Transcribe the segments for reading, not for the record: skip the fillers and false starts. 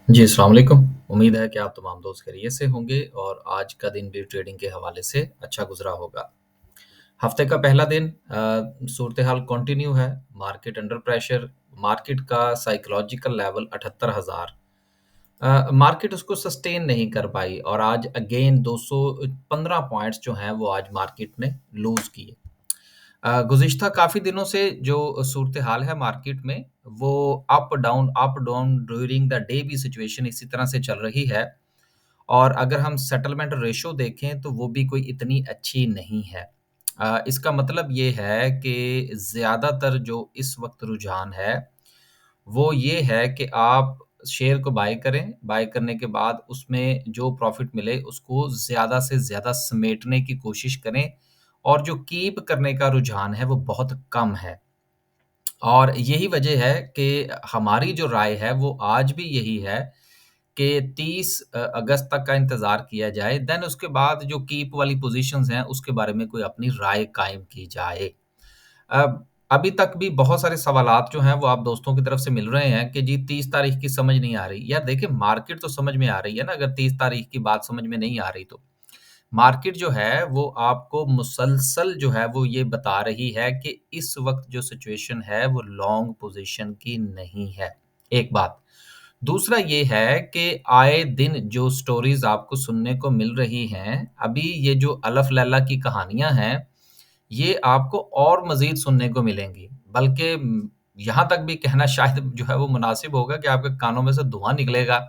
जी, अस्सलाम वालेकुम। उम्मीद है कि आप तमाम दोस्त खैरियत से होंगे और आज का दिन भी ट्रेडिंग के हवाले से अच्छा गुज़रा होगा। हफ़्ते का पहला दिन सूरत-ए-हाल कंटिन्यू है, मार्केट अंडर प्रेशर, मार्केट का साइकोलॉजिकल लेवल 78,000 मार्केट उसको सस्टेन नहीं कर पाई और आज अगेन 215 पॉइंट्स जो हैं, वो आज मार्केट ने लूज़ किए। गुज़िश्ता काफ़ी दिनों से जो सूरत-ए-हाल है मार्केट में, वो up down during the day भी सिचुएशन इसी तरह से चल रही है और अगर हम सेटलमेंट रेशियो देखें, तो वो भी कोई इतनी अच्छी नहीं है। इसका मतलब ये है कि ज़्यादातर जो इस वक़्त रुझान है, वो ये है कि आप शेयर को बाय करें, बाय करने के बाद उसमें जो प्रॉफ़िट मिले, उसको ज़्यादा से ज़्यादा समेटने की कोशिश करें और जो कीप करने का रुझान है, वो बहुत कम है। और यही वजह है कि हमारी जो राय है, वो आज भी यही है कि 30 अगस्त तक का इंतज़ार किया जाए, देन उसके बाद जो कीप वाली पोज़ीशंस हैं, उसके बारे में कोई अपनी राय कायम की जाए। अभी तक भी बहुत सारे सवालात जो हैं, वो आप दोस्तों की तरफ से मिल रहे हैं कि जी 30 तारीख की समझ नहीं आ रही। यार देखिए, मार्केट तो समझ में आ रही है ना, अगर 30 तारीख की बात समझ में नहीं आ रही तो। मार्केट जो है, वो आपको मुसलसल जो है, वो ये बता रही है कि इस वक़्त जो सिचुएशन है, वो लॉन्ग पोज़ीशन की नहीं है, एक बात। दूसरा ये है कि आए दिन जो स्टोरीज़ आपको सुनने को मिल रही हैं, अभी ये जो अलफ़ लैला की कहानियाँ हैं, ये आपको और मज़ीद सुनने को मिलेंगी। बल्कि यहाँ तक भी कहना शायद जो है वो मुनासिब होगा कि आपके कानों में से धुआँ निकलेगा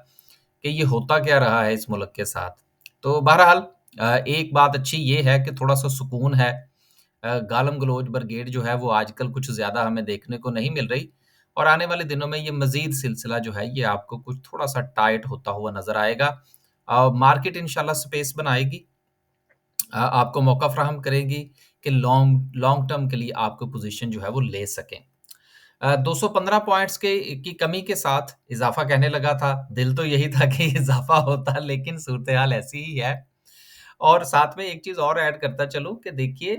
कि ये होता क्या रहा है इस मुल्क के साथ। तो बहरहाल एक बात अच्छी ये है कि थोड़ा-सा सुकून है। गालम-गलोच ब्रिगेड जो है वो आजकल कुछ ज़्यादा हमें देखने को नहीं मिल रही और आने वाले दिनों में ये मज़ीद सिलसिला जो है ये आपको कुछ थोड़ा-सा टाइट होता हुआ नज़र आएगा। मार्केट इंशाल्लाह स्पेस बनाएगी। आपको मौका फ़राहम करेगी कि लॉन्ग लॉन्ग टर्म के लिए आपको पोज़ीशन जो है वो ले सकें। 215 पॉइंट्स की कमी के साथ इज़ाफ़ा कहने लगा था, दिल तो यही था कि इज़ाफ़ा होता लेकिन सूरत-ए-हाल ऐसी ही है। और साथ में एक चीज़ और ऐड करता चलूँ कि देखिए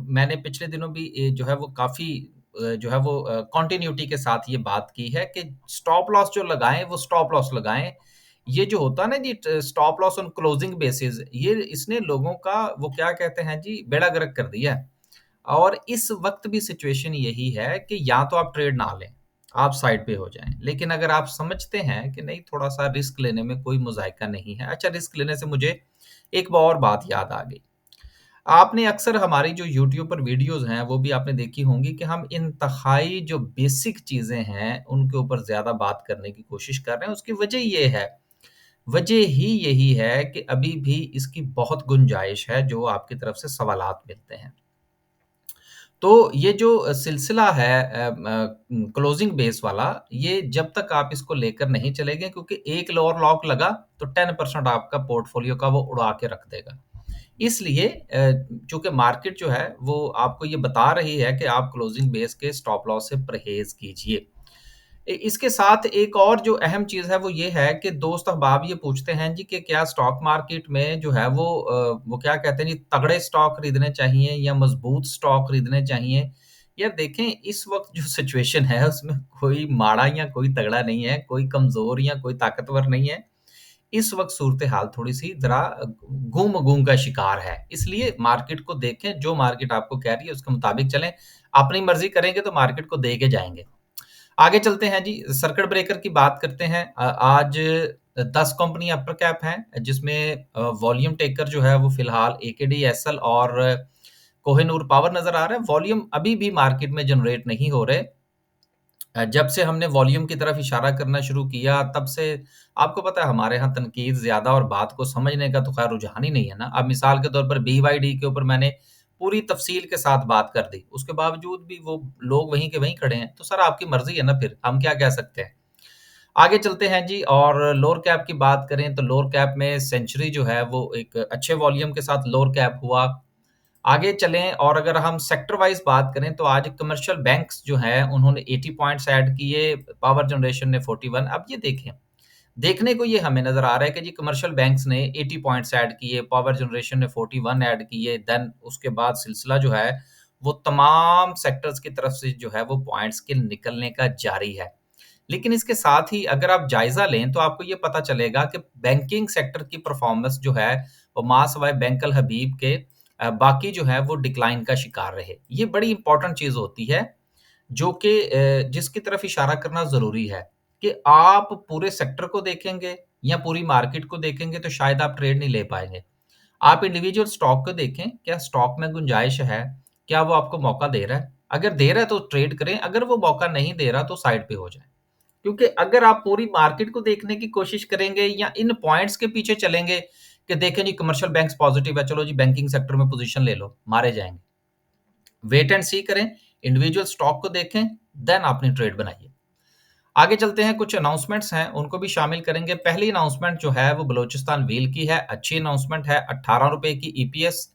मैंने पिछले दिनों भी जो है वो काफ़ी जो है वो कंटिन्यूटी के साथ ये बात की है कि स्टॉप लॉस जो लगाएँ, वो स्टॉप लॉस लगाएँ। ये जो होता है ना जी stop loss on closing basis ये इसने लोगों का वो क्या कहते हैं जी बेड़ा गर्क कर दिया है। और इस वक़्त भी सिचुएशन यही है कि या तो आप ट्रेड ना लें, आप साइड पे हो जाएँ। लेकिन अगर आप समझते हैं कि नहीं थोड़ा-सा रिस्क लेने में कोई मुज़ायका नहीं है। अच्छा रिस्क लेने से मुझे एक और बात याद आ गई। आपने अक्सर हमारी जो यूट्यूब पर वीडियोज़ हैं, वो भी आपने देखी होंगी कि हम इंतहाई जो बेसिक चीज़ें हैं, उनके ऊपर ज़्यादा बात करने की कोशिश कर रहे हैं। उसकी वजह ये है, वजह ही यही है कि अभी भी इसकी बहुत गुंजाइश है, जो आपकी तरफ से सवालात मिलते हैं। तो ये जो सिलसिला है क्लोजिंग बेस वाला, ये जब तक आप इसको लेकर नहीं चलेंगे क्योंकि एक और लॉक लगा, तो 10% आपका पोर्टफ़ोलियो का वो उड़ा के रख देगा। इसलिए चूँकि मार्केट जो है, वो आपको ये बता रही है कि आप क्लोजिंग बेस के स्टॉप लॉस से परहेज़ कीजिए। इसके साथ एक और जो अहम चीज़ है वो ये है कि दोस्त अहबाब ये पूछते हैं जी कि क्या स्टॉक मार्केट में जो है वो क्या कहते हैं जी तगड़े स्टॉक खरीदने चाहिए या मज़बूत स्टॉक खरीदने चाहिए? यार देखें इस वक़्त जो सिचुएशन है उसमें कोई माड़ा या कोई तगड़ा नहीं है, कोई कमज़ोर या कोई ताकतवर नहीं है। इस वक़्त सूरत-ए-हाल थोड़ी-सी ज़रा गूम-गूम का शिकार है। इसलिए मार्केट को देखें, जो मार्केट आपको कह रही है उसके मुताबिक चलें। अपनी मर्ज़ी करेंगे तो मार्केट को दे के जाएँगे। आगे चलते हैं जी, सर्किट ब्रेकर की बात करते हैं। आज 10 कंपनी अपर कैप हैं, जिसमें वॉल्यूम टेकर जो है वो फ़िलहाल एकेडीएसएल और कोहिनूर पावर नज़र आ रहा है। वॉल्यूम अभी भी मार्केट में जनरेट नहीं हो रहे। जब से हमने वॉल्यूम की तरफ इशारा करना शुरू किया, तब से आपको पता है हमारे यहाँ तनकीद ज़्यादा और बात को समझने का तो ख़ैर रुझान ही नहीं है ना। अब मिसाल के तौर पर बीवाईडी के ऊपर मैंने पूरी तफ़सील के साथ बात कर दी, उसके बावजूद भी वो लोग वहीं के वहीं खड़े हैं। तो सर आपकी मर्ज़ी है ना फिर, हम क्या कह सकते हैं? आगे चलते हैं जी और लोअर कैप की बात करें तो लोअर कैप में सेंचुरी जो है वो एक अच्छे वॉल्यूम के साथ लोअर कैप हुआ। आगे चलें और अगर हम सेक्टर वाइज़ बात करें तो आज कमर्शियल बैंक्स जो हैं उन्होंने 80 पॉइंट्स ऐड किए, पावर जनरेशन ने 41 अब ये देखें, देखने को ये हमें नज़र आ रहा है कि जी कमर्शियल बैंक्स ने 80 पॉइंट्स ऐड किए, पावर जनरेशन ने 41 ऐड किए, देन उसके बाद सिलसिला जो है वो तमाम सेक्टर्स की तरफ से जो है वो पॉइंट्स के निकलने का जारी है। लेकिन इसके साथ ही अगर आप जायज़ा लें तो आपको ये पता चलेगा कि बैंकिंग सेक्टर की परफ़ॉर्मेंस जो है वो माँ सवाए बैंक अल हबीब के बाकी जो है वो डिक्लाइन का शिकार रहे। ये बड़ी इम्पोर्टेंट चीज़ होती है जो कि जिसकी तरफ इशारा करना ज़रूरी है कि आप पूरे सेक्टर को देखेंगे या पूरी मार्केट को देखेंगे तो शायद आप ट्रेड नहीं ले पाएँगे। आप इंडिविजुअल स्टॉक को देखें, क्या स्टॉक में गुंजाइश है? क्या वो आपको मौका दे रहा है? अगर दे रहा है तो ट्रेड करें, अगर वो मौका नहीं दे रहा तो साइड पे हो जाएँ। क्योंकि अगर आप पूरी मार्केट को देखने की कोशिश करेंगे या इन पॉइंट्स के पीछे चलेंगे कि देखें जी कमर्शियल बैंक्स पॉजिटिव है, चलो जी बैंकिंग सेक्टर में पोज़ीशन ले लो, मारे जाएँगे। वेट एंड सी करें, इंडिविजुअल स्टॉक को देखें, देन अपनी ट्रेड बनाइए। आगे चलते हैं, कुछ अनाउंसमेंट्स हैं, उनको भी शामिल करेंगे। पहली अनाउंसमेंट जो है वो बलूचिस्तान व्हील की है, अच्छी अनाउंसमेंट है, ₹18 की ईपीएस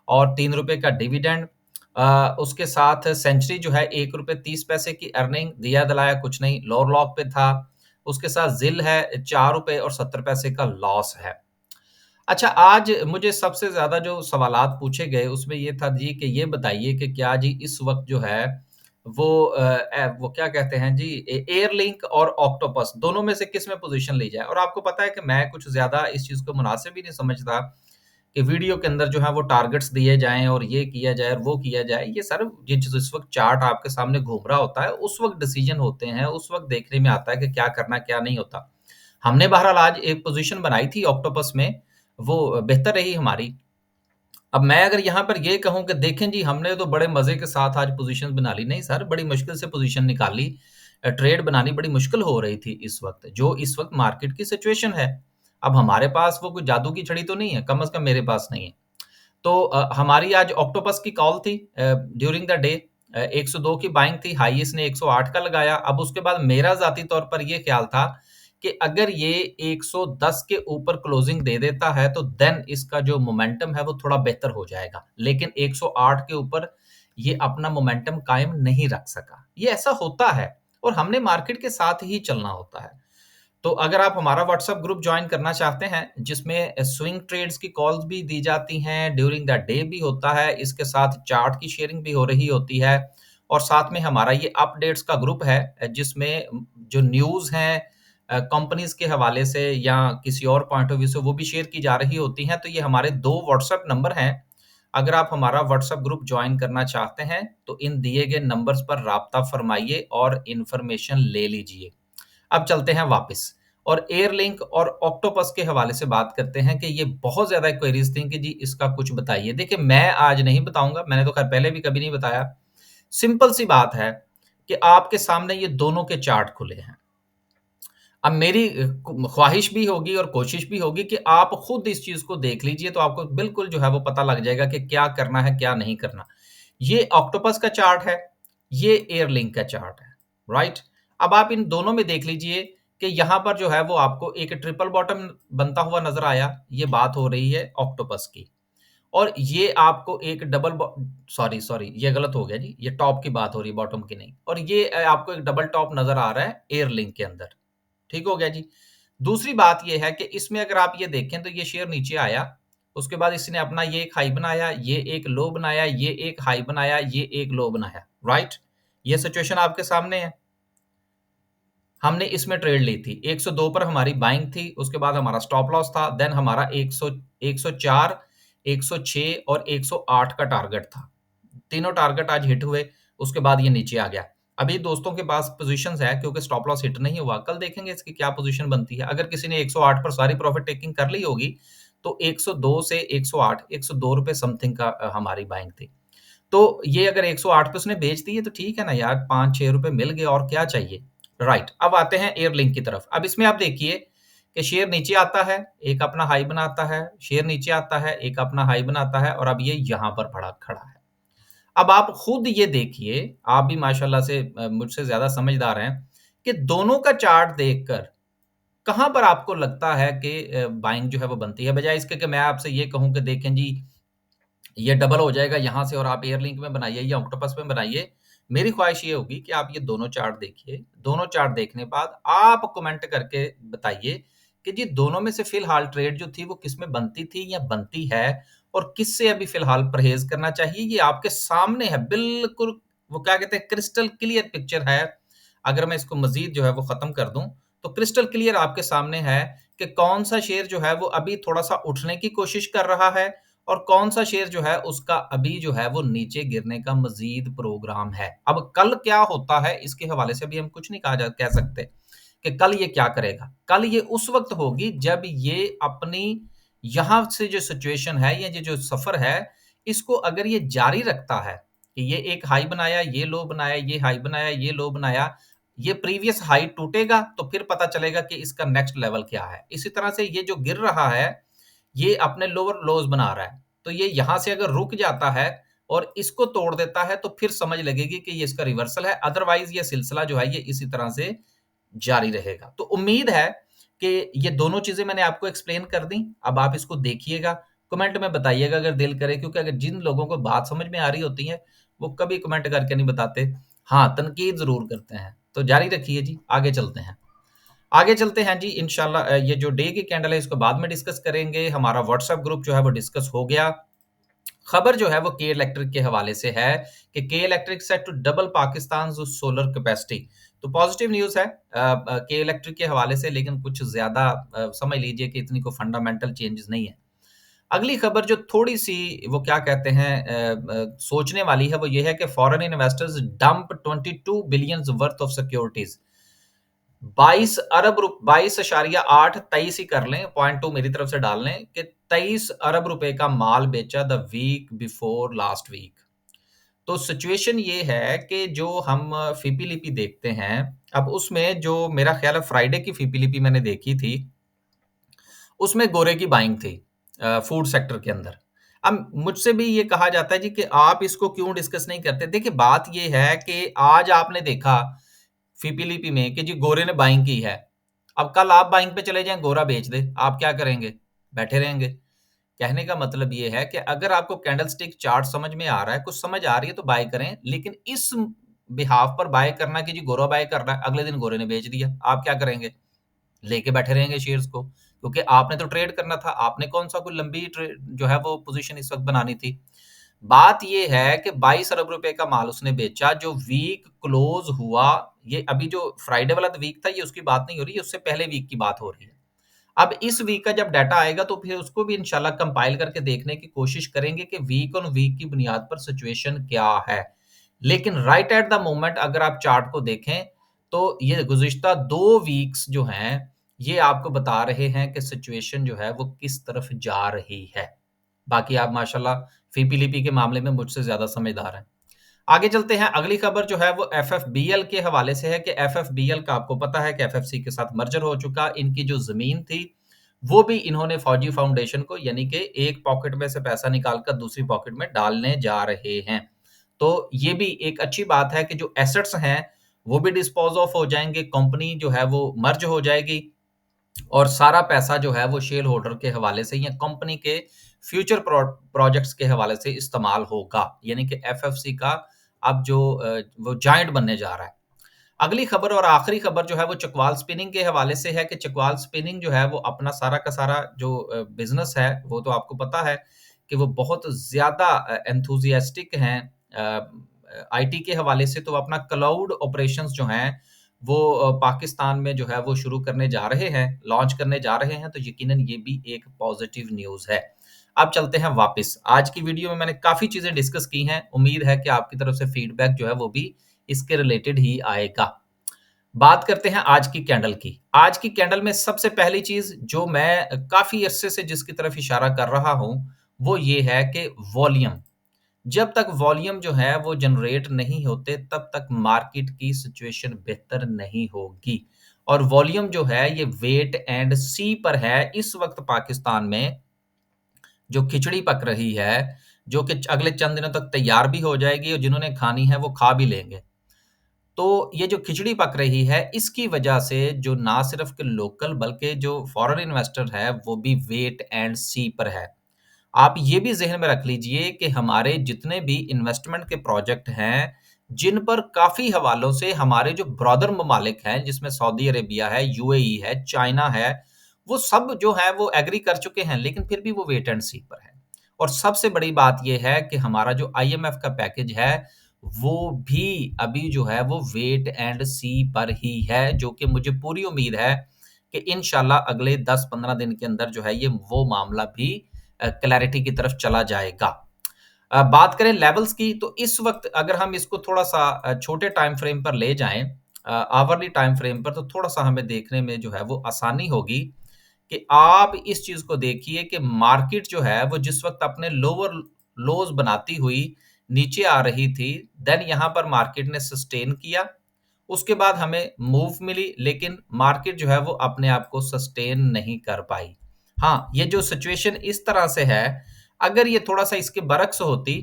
और ₹3 का डिविडेंड। उसके साथ सेंचुरी जो है ₹1.30 की अर्निंग, दिया-दिलाया कुछ नहीं, लोअर लॉक पे था। उसके साथ ज़िल है ₹4.70 का लॉस है। अच्छा, आज मुझे सबसे ज़्यादा जो सवालात पूछे गए उसमें ये था जी कि ये बताइए कि क्या जी इस वक़्त जो है वो क्या कहते हैं जी एयरलिंक और ऑक्टोपस दोनों में से किस में पोज़ीशन ली जाए? और आपको पता है कि मैं कुछ ज़्यादा इस चीज़ को मुनासिब ही नहीं समझता कि वीडियो के अंदर जो है वो टारगेट्स दिए जाएँ और ये किया जाए और वो किया जाए। ये सर ये जिस वक़्त चार्ट आपके सामने घूम रहा होता है, उस वक़्त डिसीज़न होते हैं, उस वक़्त देखने में आता है कि क्या करना, क्या नहीं होता। हमने बहरहाल आज एक पोज़ीशन बनाई थी ऑक्टोपस में, वो बेहतर रही हमारी। अब मैं अगर यहाँ पर ये कहूँ कि देखें जी हमने तो बड़े मज़े के साथ आज पोज़ीशंस बना ली, नहीं सर बड़ी मुश्किल से पोज़ीशन निकाली। ट्रेड बनानी बड़ी मुश्किल हो रही थी इस वक़्त, जो इस वक़्त मार्केट की सिचुएशन है। अब हमारे पास वो कोई जादू की छड़ी तो नहीं है, कम से कम मेरे पास नहीं है। तो हमारी आज ऑक्टोपस की कॉल थी ड्यूरिंग द डे 102 की बाइंग थी, हाई इसने 108 का लगाया। अब उसके बाद मेरा ज़ाती तौर पर ये ख़्याल था कि अगर ये 110 के ऊपर क्लोजिंग दे देता है, तो देन इसका जो मोमेंटम है वो थोड़ा बेहतर हो जाएगा। लेकिन 108 के ऊपर ये अपना मोमेंटम कायम नहीं रख सका। ये ऐसा होता है और हमने मार्केट के साथ ही चलना होता है। तो अगर आप हमारा व्हाट्सएप ग्रुप जॉइन करना चाहते हैं, जिसमें स्विंग ट्रेड्स की कॉल्स भी दी जाती हैं, ड्यूरिंग द डे भी होता है, इसके साथ चार्ट की शेयरिंग भी हो रही होती है और साथ में हमारा ये अपडेट्स का ग्रुप है जिसमें जो न्यूज़ हैं कंपनीज़ के हवाले से या किसी और पॉइंट ऑफ व्यू से वो भी शेयर की जा रही होती हैं। तो ये हमारे 2 व्हाट्सएप नंबर हैं। अगर आप हमारा व्हाट्सएप ग्रुप जॉइन करना चाहते हैं, तो इन दिए गए नंबर्स पर राब्ता फ़रमाइए और इन्फॉर्मेशन ले लीजिए। अब चलते हैं वापस और एयरलिंक और ऑक्टोपस के हवाले से बात करते हैं कि ये बहुत ज़्यादा क्वेरीज़ थी कि जी इसका कुछ बताइए। देखिए मैं आज नहीं बताऊँगा, मैंने तो ख़ैर पहले भी कभी नहीं बताया। सिंपल सी बात है कि आपके सामने ये दोनों के चार्ट खुले हैं। अब मेरी ख्वाहिश भी होगी और कोशिश भी होगी कि आप खुद इस चीज़ को देख लीजिए तो आपको बिल्कुल जो है वो पता लग जाएगा कि क्या करना है, क्या नहीं करना। ये ऑक्टोपस का चार्ट है, ये एयरलिंक का चार्ट है, राइट? अब आप इन दोनों में देख लीजिए कि यहाँ पर जो है वो आपको एक ट्रिपल बॉटम बनता हुआ नज़र आया, ये बात हो रही है ऑक्टोपस की। और ये आपको एक डबल बॉ सॉरी ये गलत हो गया जी, ये टॉप की बात हो रही है, बॉटम की नहीं। और ये आपको एक डबल टॉप नज़र आ रहा है एयरलिंक के अंदर। ठीक हो गया जी। दूसरी बात ये है कि इसमें अगर आप ये देखें तो ये शेयर नीचे आया, उसके बाद इसने अपना ये एक हाई बनाया, ये एक लो बनाया, ये एक हाई बनाया, ये एक लो बनाया, राइट? ये सिचुएशन आपके सामने है। हमने इसमें ट्रेड ली थी, 102 पर हमारी बाइंग थी, उसके बाद हमारा स्टॉप लॉस था, देन हमारा 104, 106 और 108 का टारगेट था। तीनों टारगेट आज हिट हुए, उसके बाद ये नीचे आ गया। अभी दोस्तों के पास पोज़ीशंस है क्योंकि स्टॉप लॉस हिट नहीं हुआ, कल देखेंगे इसकी क्या पोज़ीशन बनती है। अगर किसी ने 108 पर सारी प्रॉफिट टेकिंग कर ली होगी, तो 102 से 108, ₹102 समथिंग का हमारी बाइंग थी। तो ये अगर 108 पे उसने बेच दी है तो ठीक है ना यार, ₹5-6 मिल गए और क्या चाहिए? राइट, अब आते हैं एयरलिंक की तरफ। अब इसमें आप देखिए कि शेयर नीचे आता है, एक अपना हाई बनाता है, शेयर नीचे आता है, एक अपना हाई बनाता है और अब ये यहाँ पर पड़ा खड़ा है। अब आप खुद ये देखिए, आप भी माशाल्लाह से मुझसे ज़्यादा समझदार हैं, कि दोनों का चार्ट देखकर कहाँ पर आपको लगता है कि बाइंग जो है वो बनती है? बजाए इसके कि मैं आपसे ये कहूँ कि देखें जी, ये डबल हो जाएगा यहाँ से और आप एयरलिंक में बनाइए या ऑक्टोपस में बनाइए। मेरी ख़्वाहिश ये होगी कि आप ये दोनों चार्ट देखिए, दोनों चार्ट देखने के बाद आप कमेंट करके बताइए कि जी दोनों में से फ़िलहाल ट्रेड जो थी वो किसमें बनती थी या बनती है और किससे अभी फ़िलहाल परहेज़ करना चाहिए, ये आपके सामने है। बिल्कुल वो क्या कहते हैं क्रिस्टल क्लियर पिक्चर है। अगर मैं इसको मज़ीद जो है वो ख़त्म कर दूँ, तो क्रिस्टल क्लियर आपके सामने है कि कौन-सा शेयर जो है वो अभी थोड़ा-सा उठने की कोशिश कर रहा है और कौन-सा शेयर जो है उसका अभी जो है वो नीचे गिरने का मज़ीद प्रोग्राम है। अब कल क्या होता है इसके हवाले से भी हम कुछ नहीं कह सकते कि कल ये क्या करेगा। कल ये उस वक़्त होगी जब ये अपनी यहाँ से जो सिचुएशन है, ये जो सफ़र है, इसको अगर ये जारी रखता है कि ये एक हाई बनाया, ये लो बनाया, ये हाई बनाया, ये लो बनाया, ये प्रीवियस हाई टूटेगा तो फिर पता चलेगा कि इसका नेक्स्ट लेवल क्या है। इसी तरह से ये जो गिर रहा है, ये अपने लोअर लोज़ बना रहा है। तो ये यहाँ से अगर रुक जाता है और इसको तोड़ देता है तो फिर समझ लगेगी कि ये इसका रिवर्सल है, अदरवाइज़ ये सिलसिला जो है ये इसी तरह से जारी रहेगा। तो उम्मीद है कि ये दोनों चीज़ें मैंने आपको एक्सप्लेन कर दी। अब आप इसको देखिएगा, कमेंट में बताइएगा अगर दिल करे, क्योंकि अगर जिन लोगों को बात समझ में आ रही होती है, वो कभी कमेंट करके नहीं बताते। हाँ, तनकीद ज़रूर करते हैं। तो जारी रखिए जी, आगे चलते हैं। आगे चलते हैं जी इंशाल्लाह ये जो डे की कैंडल है इसको बाद में डिस्कस करेंगे। हमारा व्हाट्सएप ग्रुप जो है वो डिस्कस हो गया। खबर जो है वो के इलेक्ट्रिक के हवाले से है कि के electric set to double Pakistan solar capacity. तो पॉजिटिव न्यूज़ है के इलेक्ट्रिक के हवाले से, लेकिन कुछ ज़्यादा समझ लीजिए कि इतनी कोई फंडामेंटल चेंजेस नहीं है। अगली खबर जो थोड़ी-सी वो क्या कहते हैं सोचने वाली है, वो ये है कि foreign investors dump 22 billions worth of securities. 22 अरब रु 22.8 23 ही कर लें, 0.2 मेरी तरफ से डाल लें कि 23 अरब रुपए का माल बेचा the week before last week. तो सिचुएशन ये है कि जो हम फीपीलीपी देखते हैं, अब उसमें जो मेरा ख्याल है फ्राइडे की फीपीलीपी मैंने देखी थी, उसमें गोरे की बाइंग थी फूड सेक्टर के अंदर। अब मुझसे भी ये कहा जाता है जी कि आप इसको क्यों डिस्कस नहीं करते? देखिए बात ये है कि आज आपने देखा फीपीलीपी में कि जी गोरे ने बाइंग की है। अब कल आप बाइंग पे चले जाएँ, गोरा बेच दे, आप क्या करेंगे? बैठे रहेंगे। कहने का मतलब ये है कि अगर आपको कैंडलस्टिक चार्ट समझ में आ रहा है, कुछ समझ आ रही है तो बाय करें, लेकिन इस बिहाफ पर बाय करना कि जी गोरा बाय कर रहा है, अगले दिन गोरे ने बेच दिया, आप क्या करेंगे? लेके बैठे रहेंगे शेयर्स को, क्योंकि आपने तो ट्रेड करना था, आपने कौन-सा कोई लंबी जो है वो पोज़ीशन इस वक़्त बनानी थी। बात ये है कि 22 अरब रुपए का माल उसने बेचा, जो वीक क्लोज़ हुआ, ये अभी जो फ्राइडे वाला वीक था, ये उसकी बात नहीं हो रही है, उससे पहले वीक की बात हो रही है। अब इस वीक का जब डाटा आएगा तो फिर उसको भी इंशाल्लाह कंपाइल करके देखने की कोशिश करेंगे कि वीक ऑन वीक की बुनियाद पर सिचुएशन क्या है। लेकिन राइट एट द मोमेंट अगर आप चार्ट को देखें, तो ये गुज़िश्ता 2 वीक्स जो हैं, ये आपको बता रहे हैं कि सिचुएशन जो है वो किस तरफ जा रही है। बाकी आप माशाल्लाह फ़ीपीलीपी के मामले में मुझसे ज़्यादा समझदार हैं। आगे चलते हैं, अगली खबर जो है वो एफएफबीएल के हवाले से है कि एफएफबीएल का आपको पता है कि एफएफसी के साथ मर्जर हो चुका। इनकी जो ज़मीन थी, वो भी इन्होंने फौजी फाउंडेशन को, यानी कि एक पॉकेट में से पैसा निकाल कर दूसरी पॉकेट में डालने जा रहे हैं। तो ये भी एक अच्छी बात है कि जो एसेट्स हैं, वो भी डिस्पोज़ ऑफ हो जाएँगे, कंपनी जो है वो मर्ज हो जाएगी और सारा पैसा जो है वो शेयर होल्डर के हवाले से या कंपनी के फ्यूचर प्रोजेक्ट्स के हवाले से इस्तेमाल होगा। यानी कि एफएफसी का अब जो वो जायंट बनने जा रहा है। अगली खबर और आखिरी खबर जो है वो चकवाल स्पिनिंग के हवाले से है कि चकवाल स्पिनिंग जो है वो अपना सारा का सारा जो बिज़नेस है, वो तो आपको पता है कि वो बहुत ज़्यादा एंथुसियास्टिक हैं आईटी के हवाले से। तो अपना क्लाउड ऑपरेशंस जो हैं वो पाकिस्तान में जो है वो शुरू करने जा रहे हैं, लॉन्च करने जा रहे हैं, तो यकीनन ये भी एक पॉज़िटिव न्यूज़ है। अब चलते हैं वापस। आज की वीडियो में मैंने काफ़ी चीज़ें डिस्कस की हैं, उम्मीद है कि आपकी तरफ से फीडबैक जो है वो भी इसके रिलेटेड ही आएगा। बात करते हैं आज की कैंडल की। आज की कैंडल में सबसे पहली चीज़ जो मैं काफ़ी अरसे से जिसकी तरफ इशारा कर रहा हूँ, वो ये है कि वॉल्यूम। जब तक वॉल्यूम जो है वो जनरेट नहीं होते, तब तक मार्केट की सिचुएशन बेहतर नहीं होगी। और वॉल्यूम जो है ये वेट एंड सी पर है। इस वक़्त पाकिस्तान में जो खिचड़ी पक रही है, जो कि अगले चंद दिनों तक तैयार भी हो जाएगी और जिन्होंने खानी है वो खा भी लेंगे। तो ये जो खिचड़ी पक रही है, इसकी वजह से जो ना सिर्फ़ के लोकल बल्कि जो फॉरेन इन्वेस्टर है, वो भी वेट एंड सी पर है। आप ये भी ज़हन में रख लीजिए कि हमारे जितने भी इन्वेस्टमेंट के प्रोजेक्ट हैं, जिन पर काफ़ी हवालों से हमारे जो ब्रदर ममालिक हैं, जिसमें सऊदी अरेबिया है, यूएई है, चाइना है, वो सब जो है वो एग्री कर चुके हैं, लेकिन फिर भी वो वेट एंड सी पर है। और सबसे बड़ी बात ये है कि हमारा जो आईएमएफ का पैकेज है, वो भी अभी जो है वो वेट एंड सी पर ही है, जो कि मुझे पूरी उम्मीद है कि इंशाल्लाह अगले 10-15 दिन के अंदर जो है ये वो मामला भी क्लैरिटी की तरफ चला जाएगा। बात करें लेवल्स की, तो इस वक़्त अगर हम इसको थोड़ा-सा छोटे टाइम फ्रेम पर ले जाएँ, आवरली टाइम फ्रेम पर, तो थोड़ा-सा हमें देखने में जो है वो आसानी होगी कि आप इस चीज़ को देखिए कि मार्केट जो है वो जिस वक़्त अपने लोअर लोज़ बनाती हुई नीचे आ रही थी, देन यहाँ पर मार्केट ने सस्टेन किया। उसके बाद हमें मूव मिली, लेकिन मार्केट जो है वो अपने आप को सस्टेन नहीं कर पाई। हाँ, ये जो सिचुएशन इस तरह से है, अगर ये थोड़ा-सा इसके बरक्स होती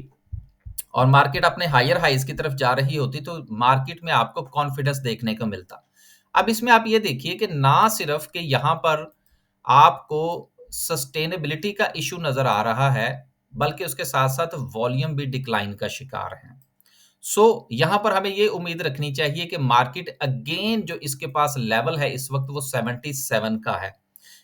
और मार्केट अपने हायर हाइज़ की तरफ जा रही होती, तो मार्केट में आपको कॉन्फिडेंस देखने को मिलता। अब इसमें आप ये देखिए कि ना सिर्फ कि यहाँ पर आपको सस्टेनेबिलिटी का इश्यू नज़र आ रहा है, बल्कि उसके साथ-साथ वॉल्यूम भी डिक्लाइन का शिकार है। यहाँ पर हमें ये उम्मीद रखनी चाहिए कि मार्केट अगेन जो इसके पास लेवल है इस वक़्त वो 77 का है।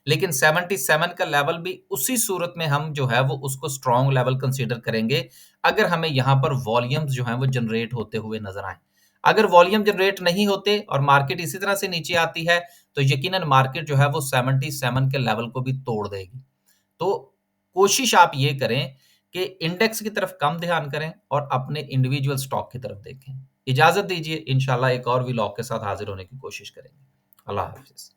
लेकिन 77 का लेवल भी उसी सूरत में हम जो है वो उसको स्ट्रॉन्ग लेवल कंसीडर करेंगे, अगर हमें यहाँ पर वॉल्यूम्स जो हैं वो जनरेट होते हुए नज़र आएँ। अगर वॉल्यूम जनरेट नहीं होते और मार्केट इसी तरह से नीचे आती है, तो यकीनन मार्केट जो है वो 77 के लेवल को भी तोड़ देगी। तो कोशिश आप ये करें कि इंडेक्स की तरफ कम ध्यान करें और अपने इंडिविजुअल स्टॉक की तरफ देखें। इजाज़त दीजिए, इंशाल्लाह एक और व्लॉग के साथ हाज़िर होने की कोशिश करेंगे। अल्लाह हाफ़िज़।